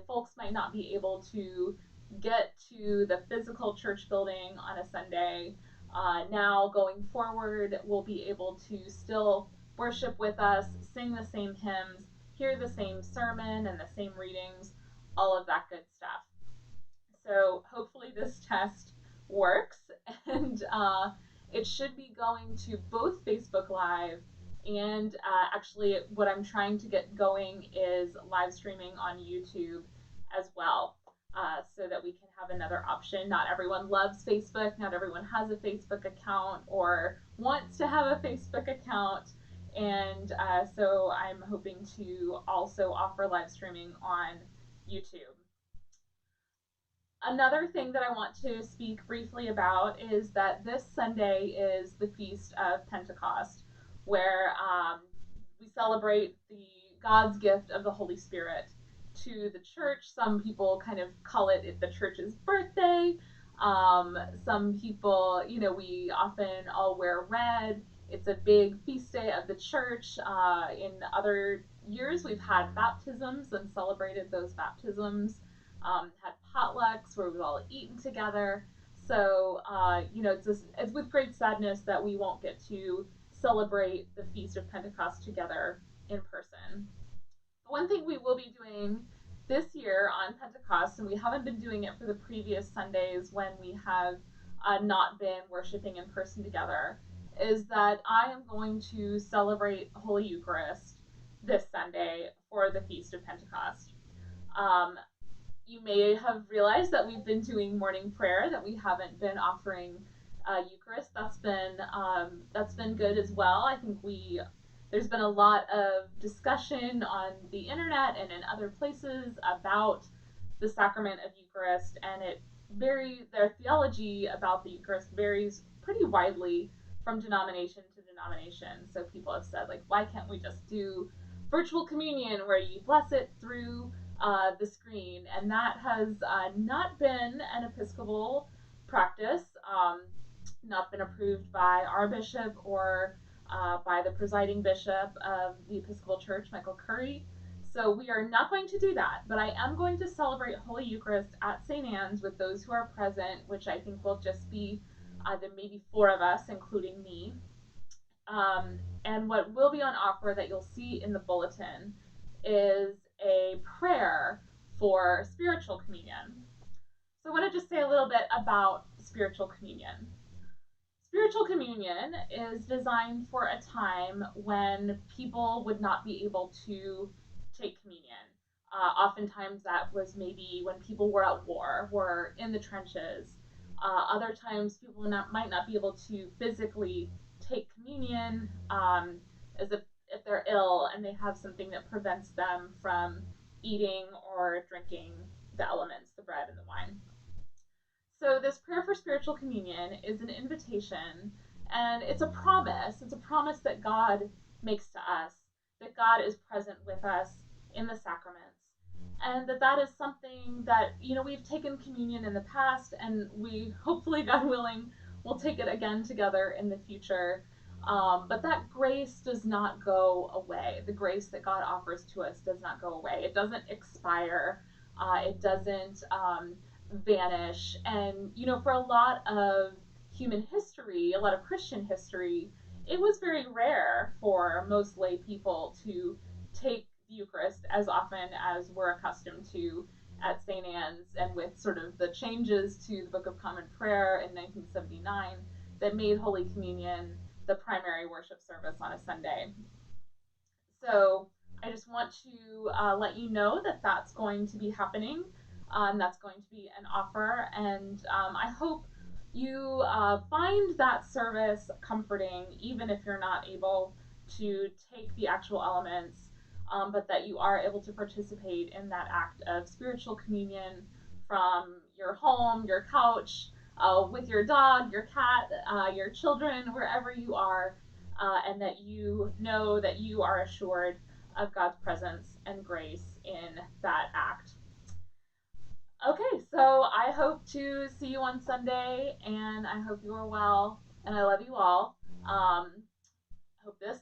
folks might not be able to get to the physical church building on a Sunday. Now, going forward, we'll be able to still worship with us, sing the same hymns, hear the same sermon and the same readings, all of that good stuff. So hopefully this test works, and it should be going to both Facebook Live and actually what I'm trying to get going is live streaming on YouTube as well. So that we can have another option. Not everyone loves Facebook, not everyone has a Facebook account or wants to have a Facebook account. And so I'm hoping to also offer live streaming on YouTube. Another thing that I want to speak briefly about is that this Sunday is the Feast of Pentecost, where we celebrate the God's gift of the Holy Spirit to the church. Some people kind of call it the church's birthday. Some people, we often all wear red. It's a big feast day of the church. In other years, we've had baptisms and celebrated those baptisms, had potlucks where we've all eaten together. So, it's with great sadness that we won't get to celebrate the Feast of Pentecost together in person. But one thing we will be doing this year on Pentecost, and we haven't been doing it for the previous Sundays when we have not been worshiping in person together, is that I am going to celebrate Holy Eucharist this Sunday for the Feast of Pentecost. Um, you may have realized that we've been doing morning prayer, that we haven't been offering Eucharist. That's been good as well. I think there's been a lot of discussion on the internet and in other places about the sacrament of Eucharist, and their theology about the Eucharist varies pretty widely from denomination to denomination. So people have said, like, why can't we just do virtual communion where you bless it through the screen? And that has not been an Episcopal practice, not been approved by our bishop or by the presiding bishop of the Episcopal Church, Michael Curry. So we are not going to do that, but I am going to celebrate Holy Eucharist at St. Anne's with those who are present, which I think will just be the maybe four of us, including me. And what will be on offer that you'll see in the bulletin is a prayer for spiritual communion. So I want to just say a little bit about spiritual communion. Spiritual communion is designed for a time when people would not be able to take communion. Oftentimes, that was maybe when people were at war, were in the trenches. Other times, people might not be able to physically take communion, as if they're ill and they have something that prevents them from eating or drinking the elements, the bread and the wine. So, this prayer for spiritual communion is an invitation, and it's a promise. It's a promise that God makes to us, that God is present with us in the sacraments, and that is something that, we've taken communion in the past, and we hopefully, God willing, will take it again together in the future. But that grace does not go away. The grace that God offers to us does not go away. It doesn't expire. It doesn't vanish. And, for a lot of human history, a lot of Christian history, it was very rare for most lay people to take the Eucharist as often as we're accustomed to at St. Anne's, and with sort of the changes to the Book of Common Prayer in 1979 that made Holy Communion the primary worship service on a Sunday. So I just want to let you know that that's going to be happening. That's going to be an offer, and I hope you find that service comforting, even if you're not able to take the actual elements, but that you are able to participate in that act of spiritual communion from your home, your couch, with your dog, your cat, your children, wherever you are, and that you know that you are assured of God's presence and grace in that act. Okay, so I hope to see you on Sunday, and I hope you are well, and I love you all. Hope this